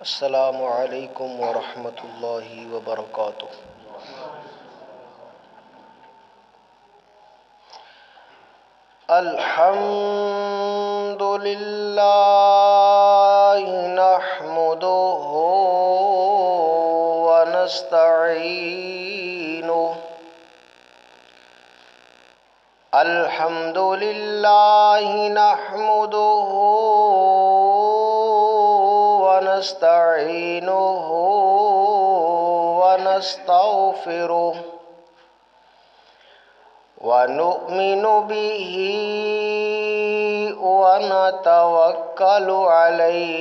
السلام علیکم ورحمۃ اللہ وبرکاتہ۔ الحمد للہ نحمده ونستعینه الحمد للہ نحمده ونستعینه ونستغفره ونؤمن به ونتوکل علیہ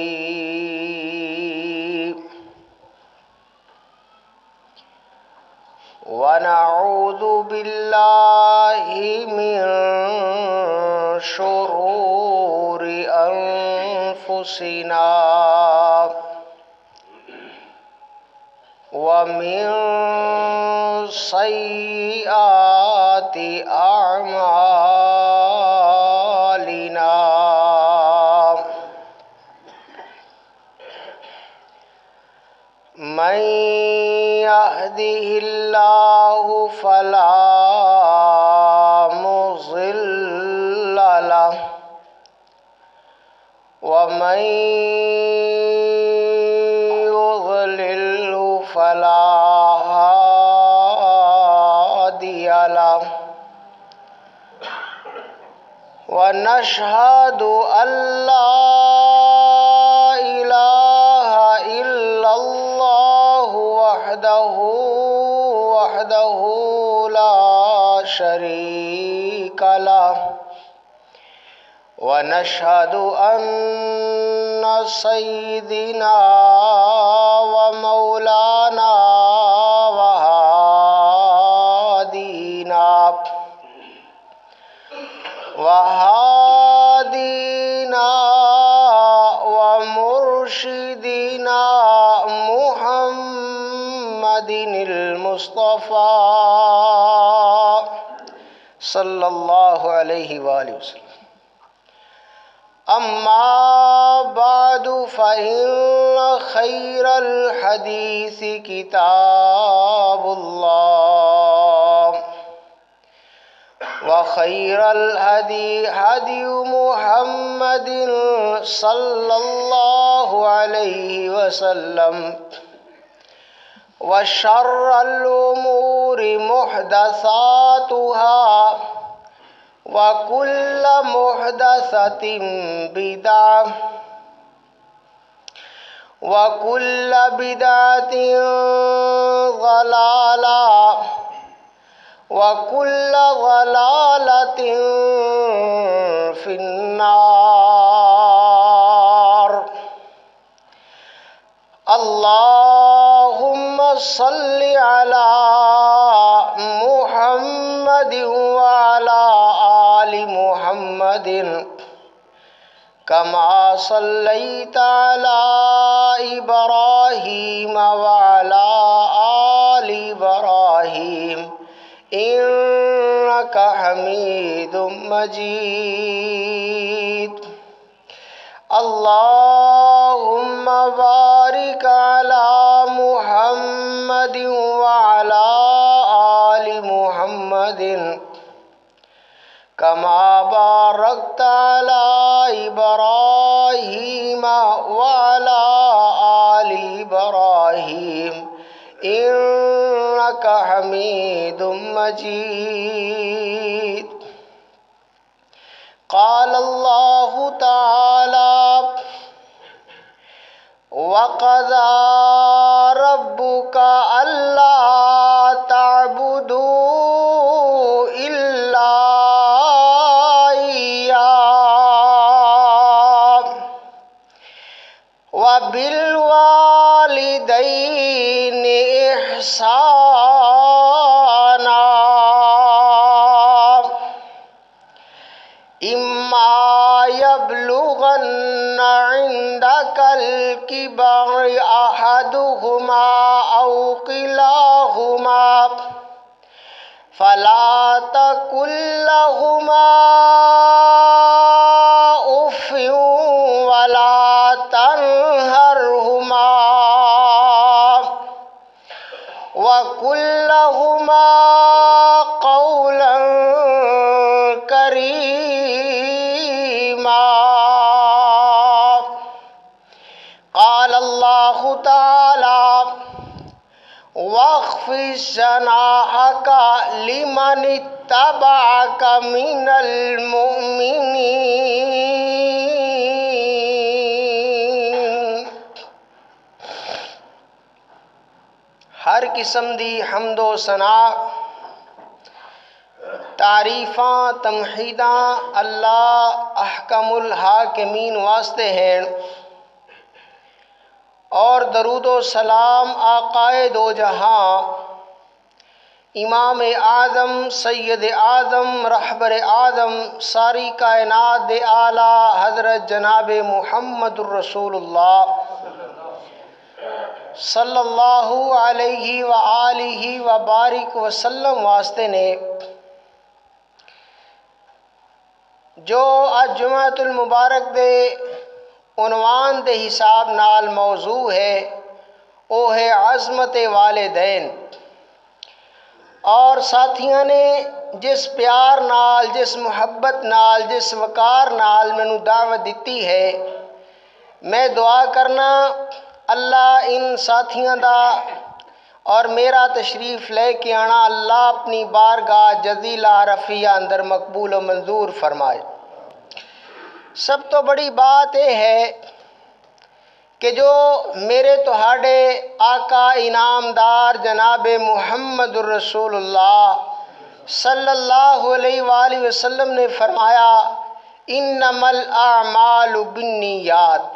ونعوذ باللہ من شرور انفسنا ومن سیئات اعمالنا من يهده الله فلا مضل له ومن يضلل فلا هادي له ونشهد أن لا إله إلا الله وحده لا شريك له ونشهد أن سيدنا ومولانا وهادينا ومرشدنا محمد المصطفى صلی اللہ علیہ وآلہ وسلم۔ اما بعد فإن خير الحديث كتاب الله وخير الهدي هدي محمد صلى الله عليه وسلم وشر الأمور محدثاتها وكل محدثة بدعة وكل بدعة ضلالة وكل ضلالة في النار۔ اللهم صل على محمد وعلى آل محمد كما صليت على إبراهيم وعلى آل إبراهيم إنك حميد مجيد۔ اللهم بارك على محمد وعلى آل محمد كما باركت على إبراهيم وعلى آل إبراهيم إنك حميد مجيد۔ قال الله تعالى وقضى ربك ألا تعبدوا إلا إياه وبالوالدين إحسانا إما يبلغن عندك الكبر أحدهما أو كلاهما فلا تقل لهما أف ولا تنهرهما لهما قولا كريما. قال الله تعالى: واخفض جناحك لمن اتبعك من المؤمنین. ہر قسم دی حمد و ثنا، تعریفاں تمحیداں اللہ احکم الحاکمین واسطے ہیں، اور درود و سلام آقائے دو جہاں، امام اعظم سید اعظم رہبر اعظم ساری کائنات دے اعلیٰ حضرت جناب محمد الرسول اللہ صلی اللہ علیہ وآلہ وبارک وسلم واسطے نے، جو اج جمعۃ المبارک دے عنوان دے حساب نال موضوع ہے، وہ ہے عظمت والدین. اور ساتھیاں نے جس پیار نال، جس محبت نال، جس وقار نال مینوں دعوت دیتی ہے، میں دعا کرنا اللہ ان ساتھیاں دا اور میرا تشریف لے کے آنا اللہ اپنی بارگاہ جزیلہ رفیع اندر مقبول و منظور فرمائے. سب تو بڑی بات یہ ہے کہ جو میرے تہاڈے آقا انعامدار جناب محمد الرسول اللہ صلی اللہ علیہ وآلہ وسلم نے فرمایا: انما الاعمال بالنیات،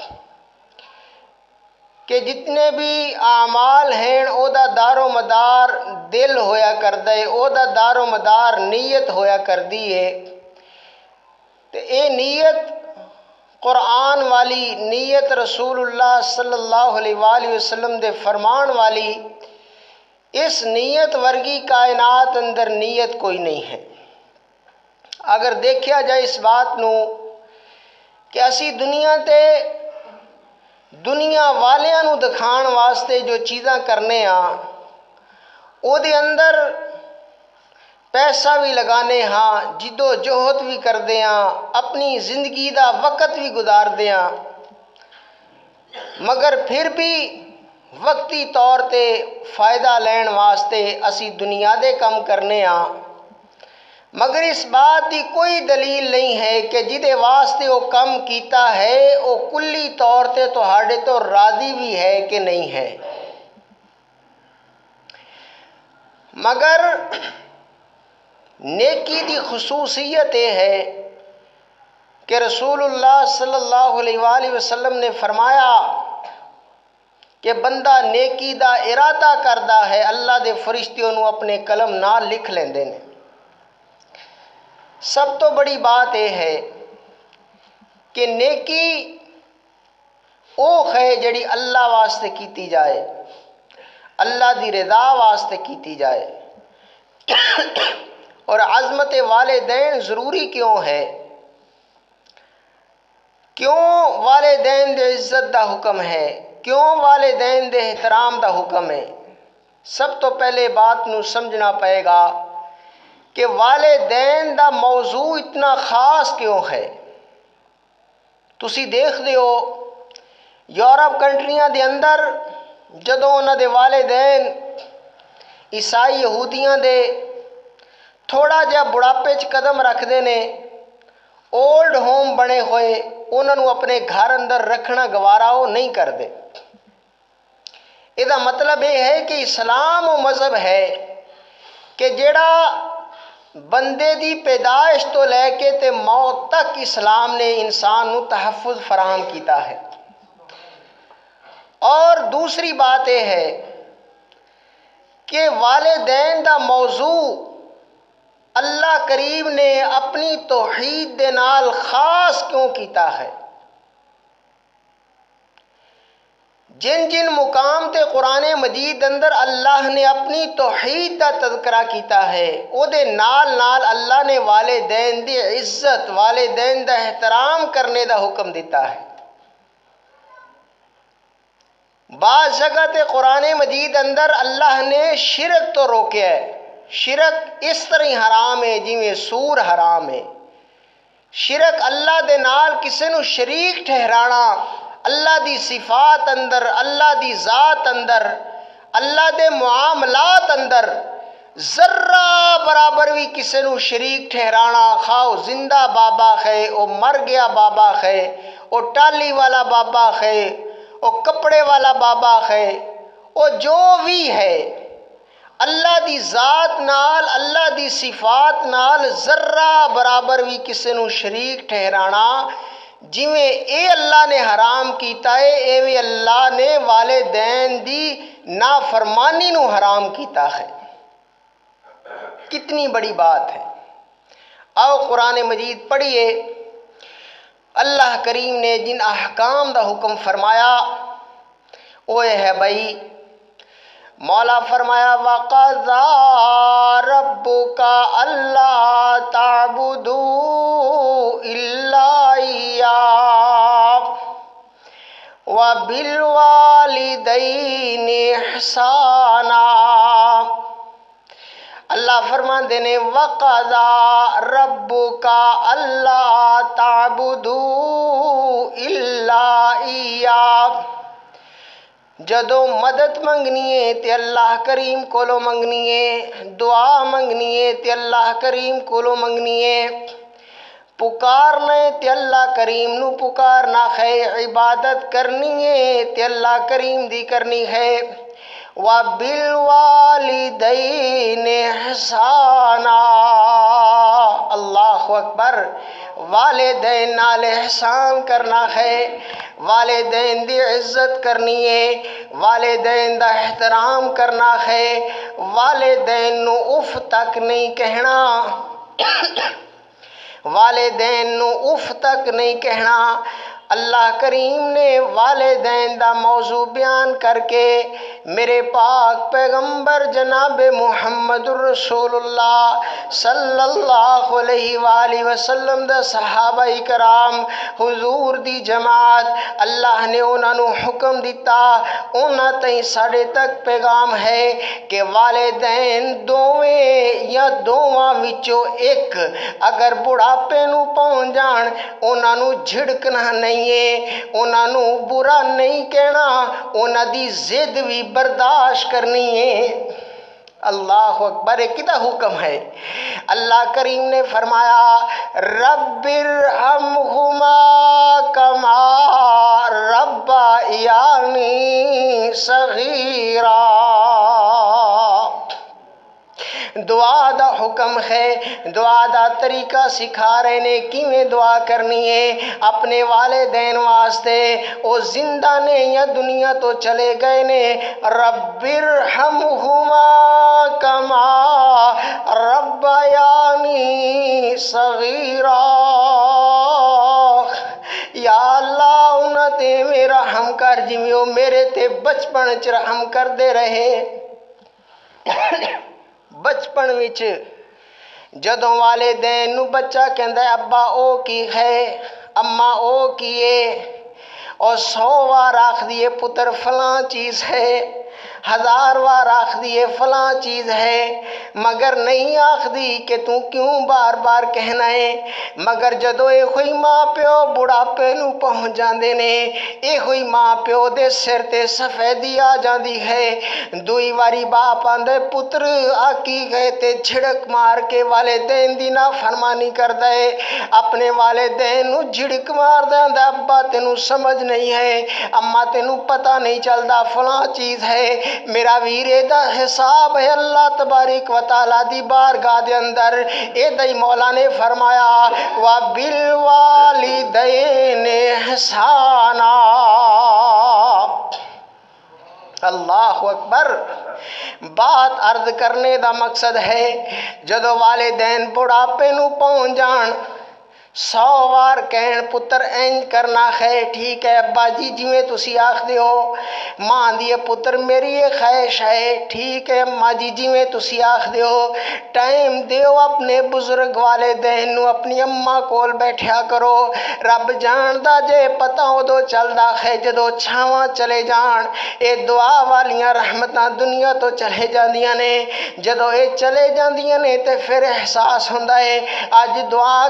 کہ جتنے بھی اعمال ہیں او دا دار و مدار دل ہویا کردے، او دا دار و مدار نیت ہویا کردی ہے. تے اے نیت قرآن والی نیت، رسول اللہ صلی اللہ علیہ وآلہ وسلم دے فرمان والی، اس نیت ورگی کائنات اندر نیت کوئی نہیں ہے. اگر دیکھیا جائے اس بات نو کہ اسی دنیا تے دنیا والیاں نو دکھان واسطے جو چیزاں کرنے ہاں، او دے اندر پیسہ بھی لگانے ہاں، جد و جہد بھی کردے ہاں، اپنی زندگی دا وقت بھی گزاردے ہاں، مگر پھر بھی وقتی طور تے فائدہ لین واسطے اسی دنیا دے کم کرنے ہاں. مگر اس بات دی کوئی دلیل نہیں ہے کہ جدے واسطے وہ کم کیتا ہے وہ کلی طور تے تہاڈے تو راضی بھی ہے کہ نہیں ہے. مگر نیکی دی خصوصیت یہ ہے کہ رسول اللہ صلی اللہ علیہ وآلہ وسلم نے فرمایا کہ بندہ نیکی دا ارادہ کردا ہے، اللہ دے فرشتے انہوں اپنے قلم نال لکھ لیندے نے. سب تو بڑی بات یہ ہے کہ نیکی او ہے جڑی اللہ واسطے کیتی جائے، اللہ دی رضا واسطے کیتی جائے. اور عظمت والدین ضروری کیوں ہے؟ کیوں والدین دے عزت دا حکم ہے؟ کیوں والدین دے احترام دا حکم ہے؟ سب تو پہلے بات نو سمجھنا پائے گا کہ والدین دا موضوع اتنا خاص کیوں ہے. تسی دیکھ دیو یورپ کنٹریاں دے اندر جدوں انہاں دے والدین عیسائی یہودیاں دے تھوڑا جہا بڑھاپے چ قدم رکھتے ہیں، اولڈ ہوم بنے ہوئے، انہوں نے اپنے گھر اندر رکھنا گوارا وہ نہیں کرتے. یہ مطلب یہ ہے کہ اسلام وہ مذہب ہے کہ جڑا بندے دی پیدائش تو لے کے تے موت تک اسلام نے انسان نو تحفظ فراہم کیتا ہے. اور دوسری بات یہ ہے کہ والدین دا موضوع اللہ کریم نے اپنی توحید دے نال خاص کیوں کیتا ہے. جن جن مقام تے قرآن مجید اندر اللہ نے اپنی توحید دا تذکرہ کیتا ہے، او دے نال نال اللہ نے والدین دی عزت، والدین دا احترام کرنے دا حکم دیتا ہے. بعض جگہ تے قرآن مجید اندر اللہ نے شرک تو روکیا ہے، شرک اس طرح حرام ہے جویں سور حرام ہے۔ شرک اللہ دے نال کسے نو شریک ٹھہرانا، اللہ دی صفات اندر، اللہ دی ذات اندر، اللہ دے معاملات اندر ذرہ برابر بھی کسے نو شریک ٹھہرانا، خواہ زندہ بابا ہے، او مر گیا بابا ہے، او ٹالی والا بابا ہے، او کپڑے والا بابا ہے، او جو بھی ہے، اللہ دی ذات نال، اللہ دی صفات نال ذرہ برابر بھی کسے نو شریک ٹھہرانا، جویں اے اللہ نے حرام کیتا ہے ایویں اللہ نے والدین دی نافرمانی نو حرام کیتا ہے۔ کتنی بڑی بات ہے۔ آؤ قرآن مجید پڑھیے، اللہ کریم نے جن احکام دا حکم فرمایا وہ یہ ہے بھائی، مولا فرمایا وَقَضَىٰ رَبُّكَ أَلَّا تَعْبُدُوا إِلَّا إِيَّاهُ وَبِالْوَالِدَيْنِ إِحْسَانًا۔ اللہ فرماندے نے وَقَضَىٰ رَبُّكَ أَلَّا تَعْبُدُوا إِلَّا إِيَّاهُ، جدوں مدد منگنی ہے تے اللہ کریم کولو منگنی ہے، دعا منگنی ہے تے اللہ کریم کولو منگنی ہے، پکارنا ہے تے اللہ کریم نو پکارنا ہے، عبادت کرنی ہے تے اللہ کریم دی کرنی ہے۔ وَبِالْوَالِدَيْنِ إِحْسَانًا، اللہ اکبر، والدین نال احسان کرنا ہے، والدین دی عزت کرنی ہے، والدین دا احترام کرنا ہے، والدین نو اف تک نہیں کہنا، والدین نو اف تک نہیں کہنا۔ اللہ کریم نے والدین دا موضوع بیان کر کے میرے پاک پیغمبر جناب محمد الرسول اللہ صلی اللہ علیہ وآلہ وسلم دا صحابہ کرام حضور دی جماعت، اللہ نے انہاں نو حکم دیتا، انہاں تائیں ساڑے تک پیغام ہے کہ والدین دوویں یا دوواں وچوں ایک اگر بڑھاپے نو پہنچ جان، انہاں نو جھڑکنا نہیں ہے، انہاں نو برا نہیں کہنا، انہاں دی ضد بھی برداشت کرنی ہے۔ اللہ اکبر، کتا حکم ہے؟ اللہ کریم نے فرمایا رب ارحمہما کما ربیانی صغیرا، دعا دا حکم ہے، دعا دا طریقہ سکھا رہے نے کیویں دعا کرنی ہے اپنے والدین واسطے، او زندہ نے یا دنیا تو چلے گئے نے۔ رب ارحمہما کما ربیانی صغیرا، یا اللہ انہاں تے میرا رحم کر جویں او میرے تے بچپن چ رحم کر دے رہے۔ بچپن وچ جدوں والدین نو بچہ کہندا ہے ابا او کی ہے، اماں او کی ہے، اور 100 وار آکھ دیے پتر فلاں چیز ہے، 1000 وار آکھ دیے فلاں چیز ہے، مگر نہیں آکھ دی کہ تو کیوں بار بار کہنا ہے۔ مگر جدوں اے ہوئی ماں پیو بڑھاپے نو پہنچ جاندے نے، اے ہوئی ماں پیو دے سر تے سفیدی آ جاندی ہے، دوئی واری باپ آندے پتر آکی گئے تے جھڑک مار کے والدین دی نافرمانی کردا ہے، اپنے والدین نو جھڑک مار دیندا ابا تینو سمجھ نہیں ہے، اما تینو پتہ نہیں چلدا فلاں چیز ہے۔ میرا ویرے دا حساب ہے اللہ تبارک و تعالیٰ دی بارگاہ دے اندر، اے دائی مولا نے فرمایا وَبِالْوَالِدَيْنِ إِحْسَانًا۔ اللہ اکبر، بات عرض کرنے دا مقصد ہے جدو والدین بڑھاپے نو پہنچ جان، 100 ਵਾਰ ਕਹਿਣ ਪੁੱਤਰ ਇੰਜ ਕਰਨਾ ਹੈ, ਠੀਕ ਹੈ ਅੱਬਾ ਜੀ ਜਿਵੇਂ ਤੁਸੀਂ ਆਖਦੇ ਹੋ। ਮਾਂ ਦੀ ਹੈ ਪੁੱਤਰ ਮੇਰੀ ਇਹ ਖਾਹਿਸ਼ ਹੈ, ਠੀਕ ਹੈ ਅੰਮਾ ਜੀ ਜਿਵੇਂ ਤੁਸੀਂ ਆਖਦੇ ਹੋ। ਟਾਈਮ ਦਿਓ ਆਪਣੇ ਬਜ਼ੁਰਗ ਵਾਲਿਦੈਨ ਨੂੰ, ਆਪਣੀ ਅੰਮਾ ਕੋਲ ਬੈਠਿਆ ਕਰੋ। ਰੱਬ ਜਾਣਦਾ ਜੇ ਪਤਾ ਉਦੋਂ ਚੱਲਦਾ ਹੈ ਜਦੋਂ ਛਾਵਾਂ ਚਲੇ ਜਾਣ। ਇਹ ਦੁਆ ਵਾਲੀਆਂ ਰਹਿਮਤਾਂ ਦੁਨੀਆ ਤੋਂ ਚਲੇ ਜਾਂਦੀਆਂ ਨੇ। ਜਦੋਂ ਇਹ ਚਲੇ ਜਾਂਦੀਆਂ ਨੇ ਤੇ ਫਿਰ ਅਹਿਸਾਸ ਹੁੰਦਾ ਹੈ ਅੱਜ ਦੁਆ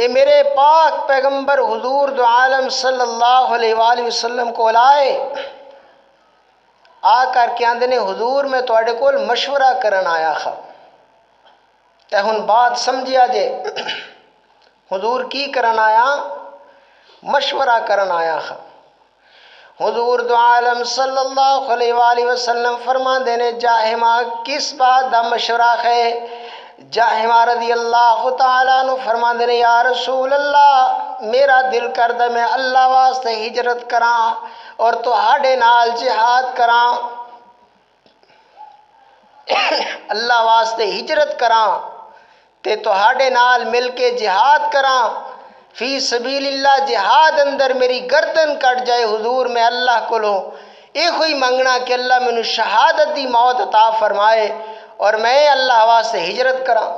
اے میرے پاک پیغمبر حضور دو عالم صلی اللہ علیہ وآلہ وسلم کو لائے آ کر کے آندے نے حضور میں تواڈے کول مشورہ کرن آیا خا تے ہن بات سمجھیا جے حضور کی کرن آیا مشورہ کرن آیا خا حضور دو عالم صلی اللہ علیہ وآلہ وسلم فرماندے نے جاہما کس بات دا مشورہ ہے جاہما رضی اللہ تعالیٰ عنہ فرماندے نے یا رسول اللہ میرا دل کردہ میں اللہ واسطے ہجرت کراں اور تہاڈے نال جہاد کراں اللہ واسطے ہجرت کراں تے تہاڈے نال مل کے جہاد کراں فی سبیل اللہ جہاد اندر میری گردن کٹ جائے حضور میں اللہ کولوں یہ کوئی منگنا کہ اللہ مینوں شہادت دی موت عطا فرمائے اور میں اللہ واسطے ہجرت کراں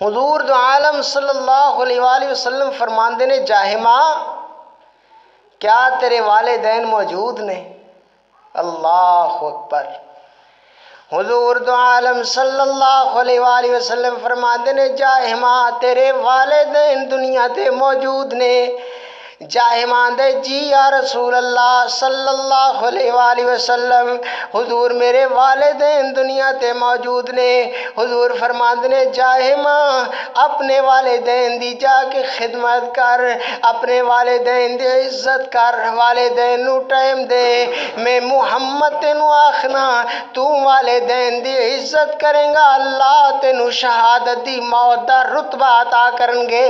حضور دو عالم صلی اللہ علیہ وآلہ وسلم فرماندے نے جاہما کیا تیرے والدین موجود نے اللہ اکبر حضور دو عالم صلی اللہ علیہ وآلہ وسلم فرماندے نے جاہما تیرے والدین دنیا تے موجود نے جاہما دے جی یا رسول اللہ صلی اللہ علیہ وآلہ وسلم حضور میرے والدین دنیا تے موجود نے حضور فرماندے نے جاہما اپنے والدین دی جا کے خدمت کر اپنے والدین دی عزت کر والدین نو ٹائم دے میں محمد تینو آخنا تو والدین دی عزت کریں گا اللہ تینو شہادت دی موت دا رتبہ عطا کرن گے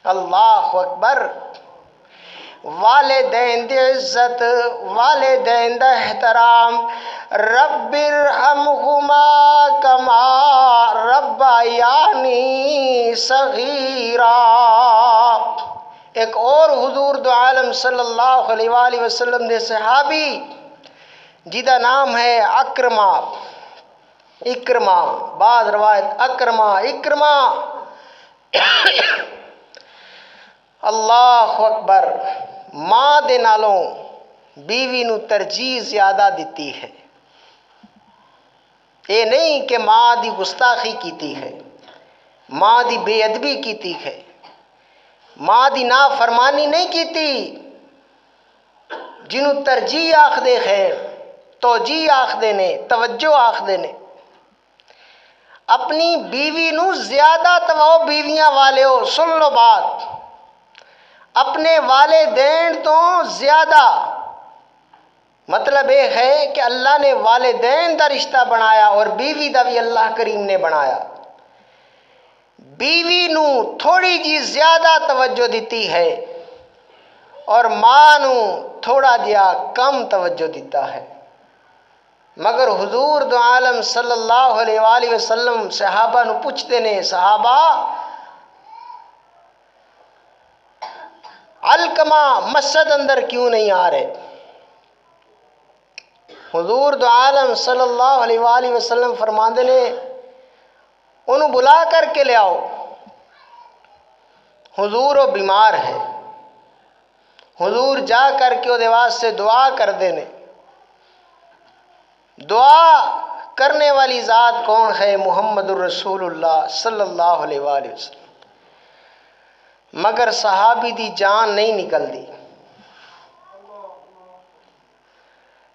اللہ اکبر والدین دی عزت والدین دا احترام رب ارحمہما کما ربیانی صغیرا ایک اور حضور دو عالم صلی اللہ علیہ وآلہ وسلم دے صحابی جیدہ نام ہے اکرمہ بعض روایت اکرمہ اللہ اکبر ماں دے نالوں بیوی نو ترجیح زیادہ دیتی ہے یہ نہیں کہ ماں دی گستاخی کیتی ہے ماں دی بے ادبی کیتی ہے ماں دی نافرمانی نہیں کیتی جنوں ترجیح آخدے ہے توجیح آخدے نے توجہ آخدے نے اپنی بیوی نو زیادہ تواؤ بیویاں والے ہو سن لو بات اپنے والدین تو زیادہ مطلب یہ ہے کہ اللہ نے والدین دا رشتہ بنایا اور بیوی دا بھی اللہ کریم نے بنایا بیوی نو تھوڑی جی زیادہ توجہ دیتی ہے اور ماں نو تھوڑا جیا کم توجہ دیتا ہے مگر حضور دو عالم صلی اللہ علیہ وآلہ وسلم صحابہ نو پوچھتے نے صحابہ علقمہ مسجد اندر کیوں نہیں آ رہے حضور دو عالم صلی اللہ علیہ وآلہ وسلم فرماندے نے انہوں بلا کر کے لے آؤ حضور وہ بیمار ہے حضور جا کر کے وہ واسطے دعا کر دینے دعا کرنے والی ذات کون ہے محمد الرسول اللہ صلی اللہ علیہ وآلہ وسلم مگر صحابی دی جان نہیں نکل دی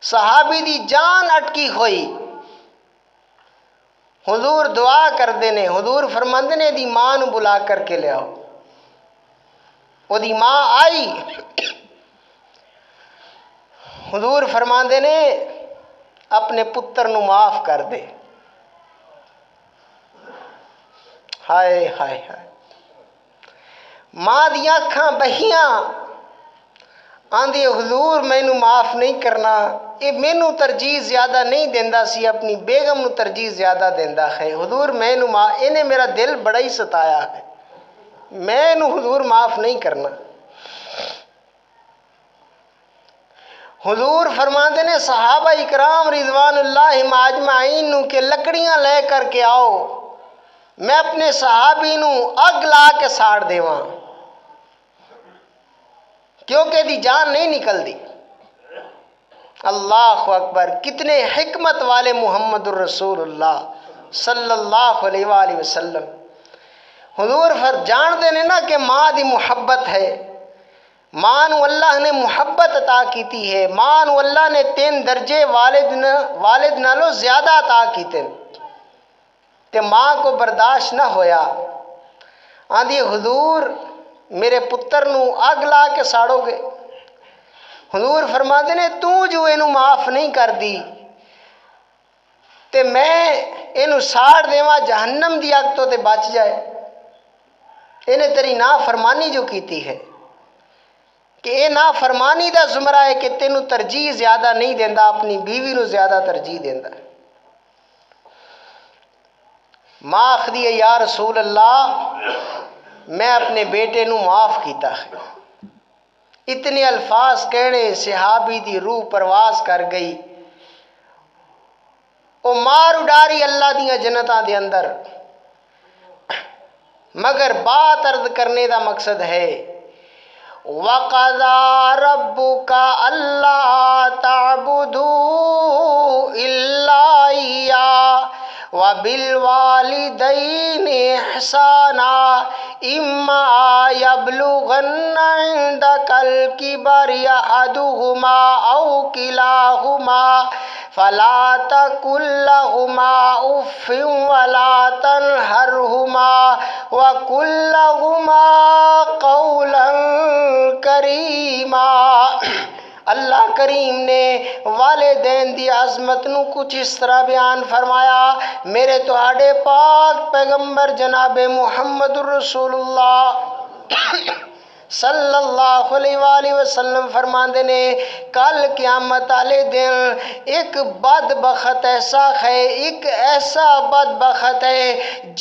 صحابی دی جان اٹکی ہوئی حضور دعا کر دینے حضور فرماندے نے دی ماں نو بلا کر کے لے آؤ وہ دی ماں آئی حضور فرماندے نے اپنے پتر نو معاف کر دے ہائے ہائے ہائے ماں دیاں اکھاں بہیاں آندھی حضور مینوں معاف نہیں کرنا یہ مینوں ترجیح زیادہ نہیں دیندا سی اپنی بیگم نو ترجیح زیادہ دیندا ہے حضور مینوں انہیں میرا دل بڑا ہی ستایا ہے مینوں حضور معاف نہیں کرنا حضور فرماندے نے صحابہ اکرام رضوان اللہ اجمعین نو کہ لکڑیاں لے کر کے آؤ میں اپنے صحابی نو اگ لا کے ساڑ دیواں کیونکہ دی جان نہیں نکل دی اللہ اکبر کتنے حکمت والے محمد الرسول اللہ صلی اللہ علیہ وآلہ وسلم حضور جان دے نے نا کہ ماں دی محبت ہے، ماں نو اللہ نے محبت عطا کیتی ہے، ماں نو اللہ نے 3 درجے والد نالوں زیادہ عطا کیتے تے ماں کو برداشت نہ ہویا، آندھی حضور میرے پتر نو اگ لا کے ساڑو گے۔ حضور فرماتے نے تو جو اینو معاف نہیں کر دی تے میں اینو ساڑ دیواں جہنم دی اگ تو تے بچ جائے، انہیں تیری نافرمانی جو کیتی ہے کہ اے نافرمانی دا زمرہ ہے کہ تینوں ترجیح زیادہ نہیں دیندا، اپنی بیوی نو زیادہ ترجیح دیندا۔ ماں آخدی ہے یا رسول اللہ میں اپنے بیٹے نو معاف کیتا ہے۔ اتنے الفاظ کہنے صحابی دی روح پرواز کر گئی، او مار اڈاری اللہ دیاں جنتاں دے اندر، مگر بات عرض کرنے دا مقصد ہے وَقَضَىٰ رَبُّكَ أَلَّا تَعْبُدُوا إِلَّا إِيَّاهُ وَبِالْوَالِدَيْنِ إِحْسَانًا إِمَّا يَبْلُغَنَّ عِندَكَ الْكِبَرَ أَحَدُهُمَا أَوْ كِلَاهُمَا فَلَا تَقُل لَّهُمَا أُفٍّ وَلَا تَنْهَرْهُمَا وَقُل لَّهُمَا قَوْلًا کریما۔ اللہ کریم نے والدین دی عظمت نو کچھ اس طرح بیان فرمایا، میرے تہاڈے پاک پیغمبر جناب محمد الرسول اللہ صلی اللہ علیہ وآلہ وسلم فرماندے نے کل قیامت والے دن ایک بدبخت ایسا ہے، ایک ایسا بدبخت ہے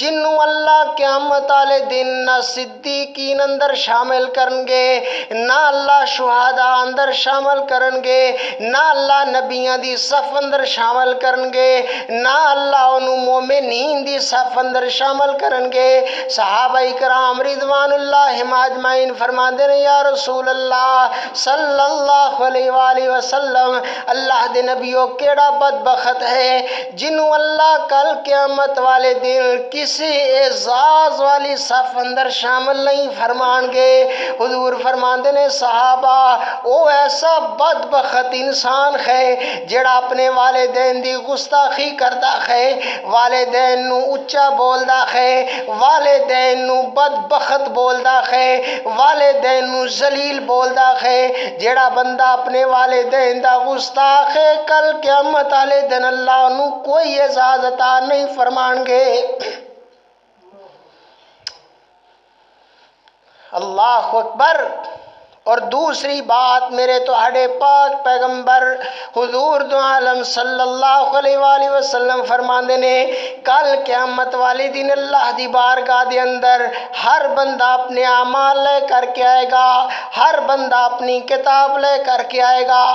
جنوں اللہ قیامت والے دن نہ صدیقین اندر شامل کرن گے، نہ اللہ شہداء اندر شامل کرن گے، نہ اللہ نبیاں دی صف اندر شامل کرن گے، نہ اللہ انہوں مومنین دی صف اندر شامل کرن گے۔ صحابہ کرام رضوان اللہ اجمعین فرماندے نے یا رسول اللہ صلی اللہ علیہ وآلہ وسلم اللہ دے نبیوں کیڑا بدبخت ہے جنہوں اللہ کل قیامت والے دن کسی اعزاز والی صف اندر شامل نہیں فرمان گے۔ حضور فرماندے نے صحابہ او ایسا بدبخت انسان ہے جڑا اپنے والدین دی گستاخی کردا ہے، والدین نو اچا بولدا ہے، والدین نو بدبخت بولدا ہے، والدین نو ذلیل بولدا ہے۔ جڑا بندہ اپنے والدین دا گستاخ ہے کل قیامت والے دن اللہ نو کوئی اعزاز عطا نہیں فرمان گے۔ اللہ اکبر۔ اور دوسری بات میرے تہاڈے پاک پیغمبر حضور دو عالم صلی اللہ علیہ وآلہ وسلم فرماندے نے کل قیامت والے دن اللہ دی بارگاہ دے اندر ہر بندہ اپنے اعمال لے کر کے آئے گا، ہر بندہ اپنی کتاب لے کر کے آئے گا،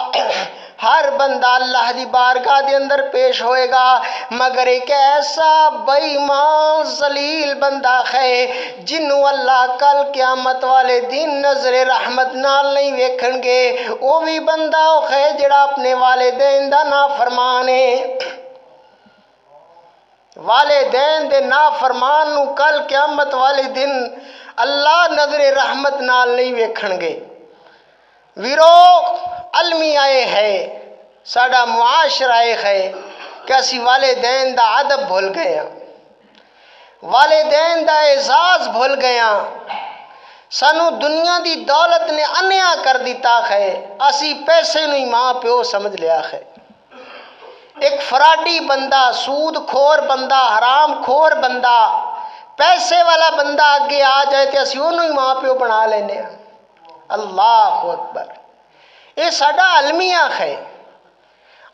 ہر بندہ اللہ دی بارگاہ دے اندر پیش ہوئے گا، مگر ایک ایسا بے ایمان ذلیل بندہ ہے جنوں اللہ کل قیامت والے دن نظر رحمت نال نہیں ویکھن گے، وہ بھی بندہ ہے جڑا اپنے والدین دا نافرمان ہے۔ والدین دے نافرمان نو کل قیامت والے دن اللہ نظر رحمت نال نہیں ویکھن گے۔ ویرو علمی آئے ہے ساڈا معاشرہ ہے کہ اسی والدین دا ادب بھول گئے ہیں، والدین دا اعزاز بھول گئے ہیں، سانو دنیا دی دولت نے انیا کر دیتا ہے، اسی پیسے نو ہی ماں پیو سمجھ لیا ہے۔ ایک فراڈی بندہ، سود خور بندہ، حرام خور بندہ، پیسے والا بندہ آگے آ جائے تو اسی انہوں ہی ماں پیو بنا لینے۔ اللہ اکبر۔ یہ ساڈا المیہ ہے،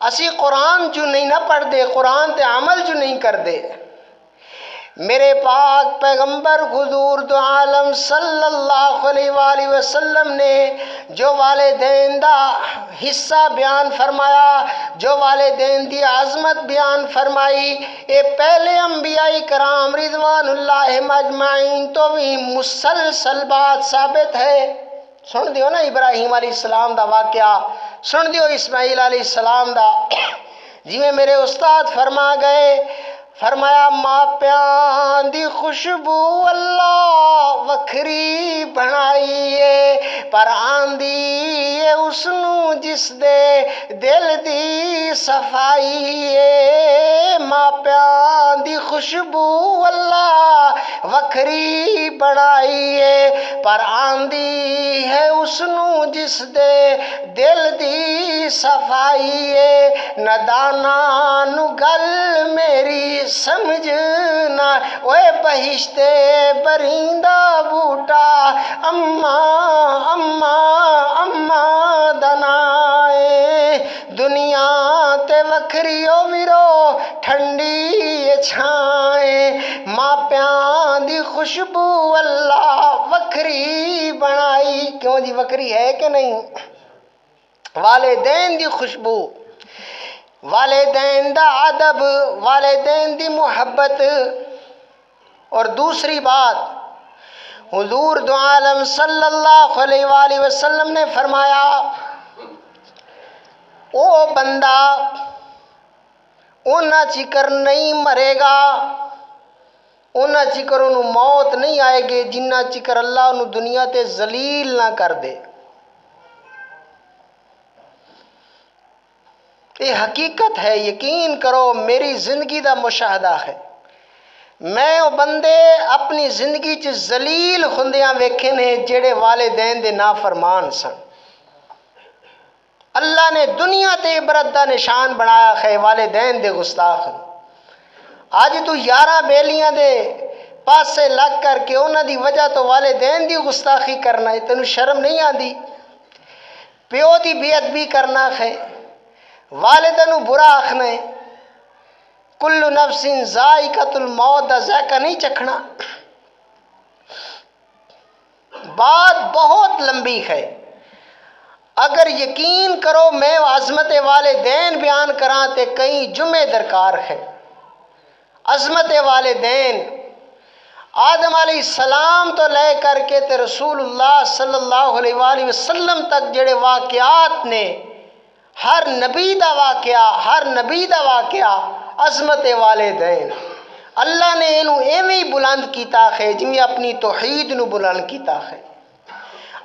اسی قرآن جو نہیں نہ پڑھ دے، قرآن تے عمل جو نہیں کر دے۔ میرے پاک پیغمبر حضور دو عالم صلی اللہ علیہ وآلہ وسلم نے جو والدین دا حصہ بیان فرمایا، جو والدین دی عظمت بیان فرمائی، اے پہلے انبیاء کرام رضوان اللہ اجمعین تو بھی مسلسل بات ثابت ہے۔ سن دیو نا ابراہیم علیہ السلام دا واقعہ، سن دیو اسماعیل علیہ السلام دا، جی میں میرے استاد فرما گئے فرمایا ماپیاں دی خوشبو اللہ وکھری بنائیے پر آندی ہے اس نو جس دے دل دی صفائی ہے ماپیاں دی خوشبو اللہ وکھری بنائیے پر آندی ہے اس نو جس دے دل دی صفائی ہے ندانا نو گل میری سمجھنا اوے بہشتے بریندہ بوٹا اماں اماں اماں دنائے دنیا تے وکھریو ویرو ٹھنڈی چھائیں ماپیاں دی خوشبو اللہ وکھری بنائی کیوں جی وکھری ہے کہ نہیں والدین دی خوشبو والدین دا ادب والدین دی محبت اور دوسری بات حضور دو عالم صلی اللہ علیہ وآلہ وسلم نے فرمایا او بندہ اونا چکر نہیں مرے گا اونا چکر انہوں موت نہیں آئے گی جنہ چکر اللہ انہوں دنیا تے ذلیل نہ کر دے یہ حقیقت ہے یقین کرو میری زندگی دا مشاہدہ ہے میں او بندے اپنی زندگی چ ذلیل ہوندیاں ویکھے نے جڑے والدین دے نافرمان سن اللہ نے دنیا تے عبرت دا نشان بنایا ہے والدین دے گستاخ آج تو 11 بیلیاں دے پاسے لگ کر کے انہاں دی وجہ تو والدین دی گستاخی کرنا ہے تینوں شرم نہیں آندی پیو دی بے ادبی کرنا ہے والدہ نو برا آخنا ہے کل نفس ذائقۃ الموت دا ذائقہ نہیں چکھنا بات بہت لمبی ہے اگر یقین کرو میں عظمت والدین بیان کراں تے کئی جمعے درکار ہے عظمت والدین آدم علیہ السلام تو لے کر کے تے رسول اللہ صلی اللہ علیہ وآلہ وسلم تک جڑے واقعات نے ہر نبی دا واقعہ عظمت والدین اللہ نے انہوں ایویں بلند کیتا ہے جویں اپنی توحید نو بلند کیتا ہے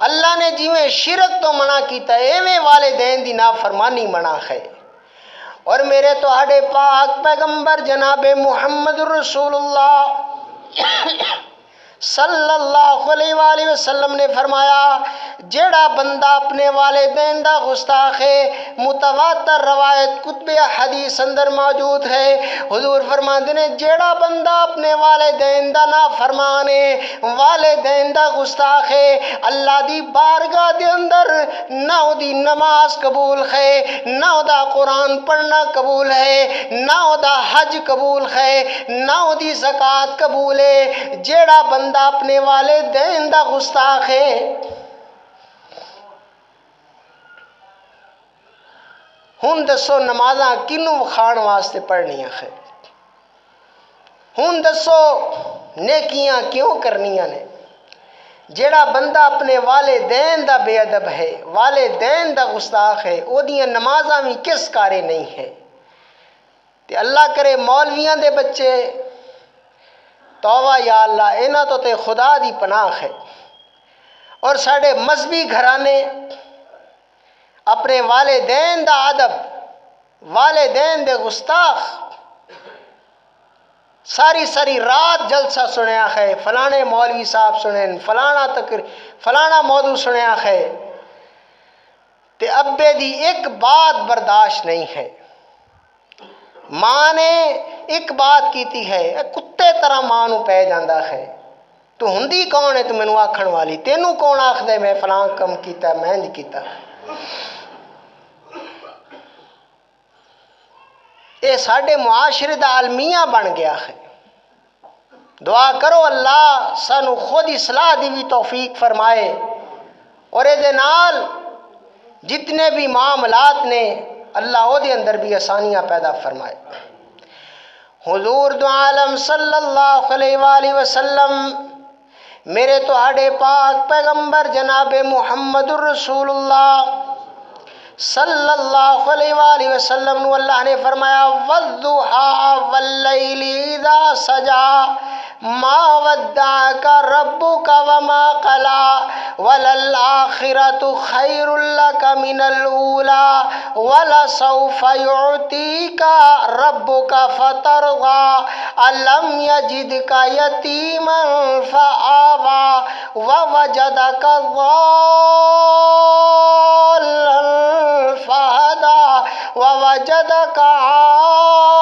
اللہ نے جویں شرک تو منع کیتا ہے ایویں والدین دی نافرمانی منع ہے اور میرے تہاڈے پاک پیغمبر جناب محمد رسول اللہ صلی اللہ علیہ وآلہ وسلم نے فرمایا جیڑا بندہ اپنے والدین دا گستاخ ہے متواتر روایت کتب حدیث اندر موجود ہے حضور فرماندے نے جیڑا بندہ اپنے والدین دا نافرمان ہے والدین دا گستاخ ہے اللہ دی بارگاہ دے اندر نہ او دی نماز قبول ہے نہ او دا قرآن پڑھنا قبول ہے نہ او دا حج قبول ہے نہ او دی زکوٰۃ قبول ہے جیڑا بندہ اپنے والدین دا گستاخ ہے ہن دسو نمازاں کنوں وکھاڑ واسطے پڑھنیاں ہے ہن دسو نیکیاں کیوں کرنیاں نے جیڑا بندہ اپنے والدین دا بے ادب ہے والدین دا گستاخ ہے او دیاں نمازاں بھی کس کارے نہیں ہے تے اللہ کرے مولویاں دے بچے توبہ یا اللہ انہاں تو تے خدا دی پناہ ہے اور ساڑے مذہبی گھرانے اپنے والدین دا ادب والدین دے گستاخ ساری رات جلسہ سنیا ہے فلانے مولوی صاحب سنیں فلانا موضوع سنیا ہے تے ابے دی ایک بات برداشت نہیں ہے ماں نے ایک بات کیتی ہے کتے طرح ماں نو پہ جاندہ ہے تو ہندی کون ہے تو مینوں آکھن والی تینوں کون آکھ دے میں فلاں کم کیتا میں نہیں کیتا یہ ساڈے معاشرے دا المیہ بن گیا ہے دعا کرو اللہ سانو خود اصلاح دی بھی توفیق فرمائے اور اے دے نال جتنے بھی معاملات نے اللہ او دے اندر بھی آسانیاں پیدا فرمائے حضور دو عالم صلی اللہ علیہ وآلہ وسلم میرے تہاڈے پاک پیغمبر جناب محمد الرسول اللہ صلی اللہ علیہ وآلہ وسلم نو اللہ نے فرمایا والضحیٰ واللیل اذا سجا ما ودعک ربک وما قلی وللآخرۃ خیر لک من الاولی ولسوف یعطیک ربک فترضی الم یجدک یتیما فآوی ووجدک ضالا فہدی ووجدک عائلا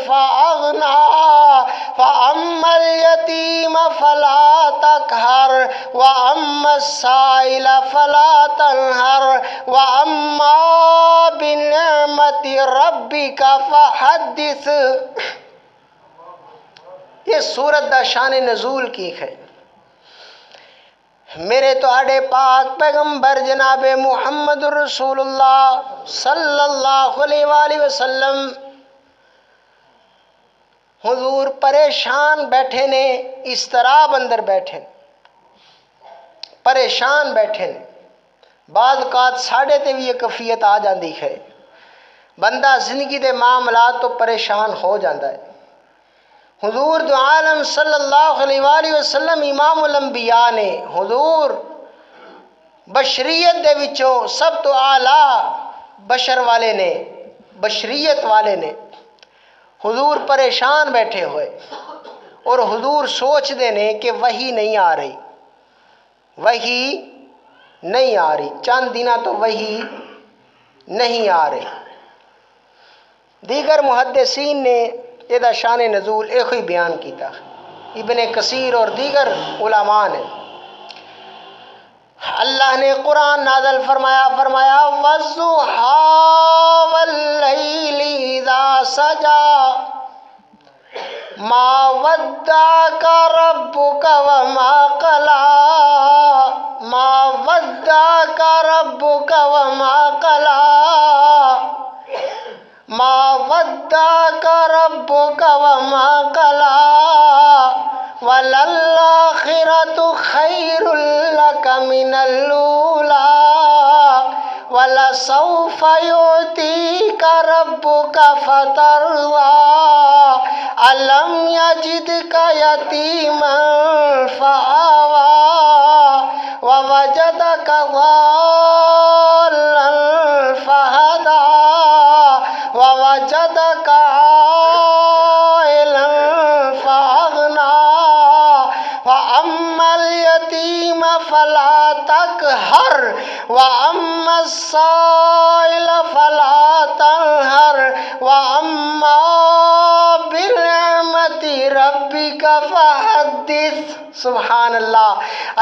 فأغنی فأما اليتيم فلا تقهر وأما السائل فلا تنهر وأما بنعمة ربك فحدث۔ یہ سورت دا شان نزول کی ہے۔ میرے تو آڑے پاک پیغمبر جناب محمد رسول اللہ صلی اللہ علیہ وآلہ وسلم حضور پریشان بیٹھے نے، اضطراب اندر بیٹھے، پریشان بیٹھے نے۔ بعض اوقات ساڑھے تے بھی یہ کیفیت آ جاندی ہے، بندہ زندگی دے معاملات تو پریشان ہو جاندہ ہے۔ حضور دو عالم صلی اللہ علیہ وآلہ وسلم امام الانبیاء نے، حضور بشریت دے وچوں سب تو اعلیٰ بشر والے نے، بشریت والے نے۔ حضور پریشان بیٹھے ہوئے اور حضور سوچ دے نے کہ وحی نہیں آ رہی، وحی نہیں آ رہی، چند دنہ تو وحی نہیں آ رہی۔ دیگر محدثین نے یہ شان نزول ایک ہی بیان کیتا، ابن کثیر اور دیگر علماء نے۔ اللہ نے قرآن نازل فرمایا والضحیٰ واللیل اذا سجا ما ودعک ربک وما قلی ما ودعک ربک وما قلی ما ودعک ربک وما قلی وللآخرۃ خیر لک من الاولی ولسوف یعطیک ربک فترضی الم یجدک یتیما فآوی ووجدک ضالا فہدی ووجدک عائلا فأغنی وأما اليتيم فلا تقهر وأما السائل فلا تنهر وأما بنعمة ربك فحدث۔ سبحان اللہ۔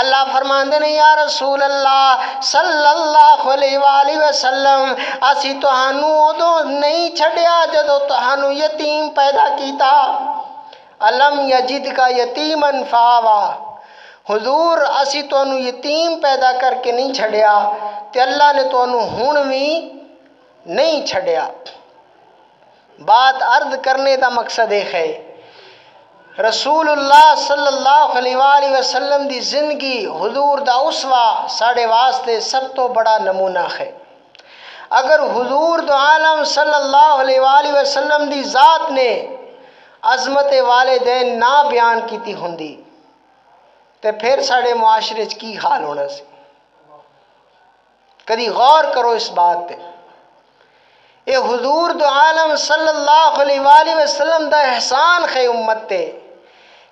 اللہ فرماندے نے یا رسول اللہ صلی اللہ علیہ وآلہ وسلم اسی تہانوں ادوں نہیں چھڑیا جدو تہانوں یتیم پیدا کیتا۔ الم یجدک یتیما فآوی، حضور اسی تانوں یتیم پیدا کر کے نہیں چھڑیا تے اللہ نے تانوں ہن بھی نہیں چھڑیا۔ بات عرض کرنے دا مقصد ایک ہے، رسول اللہ صلی اللہ علیہ وآلہ وسلم دی زندگی، حضور دا اسوہ ساڑے واسطے سب تو بڑا نمونہ ہے۔ اگر حضور دو عالم صلی اللہ علیہ وآلہ وسلم دی ذات نے عظمت والدین نہ بیان کیتی ہوندی تے پھر ساڑے معاشرے کی حال ہونا سی۔ کدی غور کرو اس بات پہ۔ اے حضور دو عالم صلی اللہ علیہ وآلہ وسلم دا احسان ہے امت تے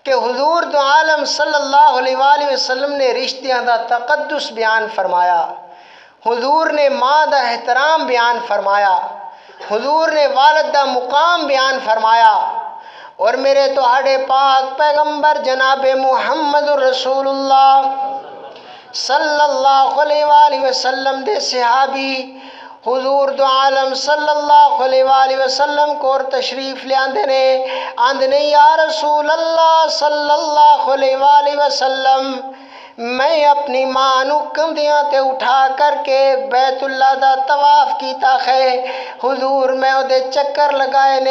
کہ حضور دو عالم صلی اللہ علیہ وآلہ وسلم نے رشتیاں دا تقدس بیان فرمایا، حضور نے ماں دا احترام بیان فرمایا، حضور نے والد دا مقام بیان فرمایا، اور میرے تو ہڑے پاک پیغمبر جناب محمد رسول اللہ صلی اللہ علیہ وآلہ وسلم دے صحابی حضور دو عالم صلی اللہ علیہ وآلہ وسلم کو اور تشریف لے آندے یا رسول اللہ صلی اللہ علیہ وآلہ وسلم میں اپنی ماں نو کندیاں تے اٹھا کر کے بیت اللہ دا طواف کیتا ہے، حضور میں او دے چکر لگائے نے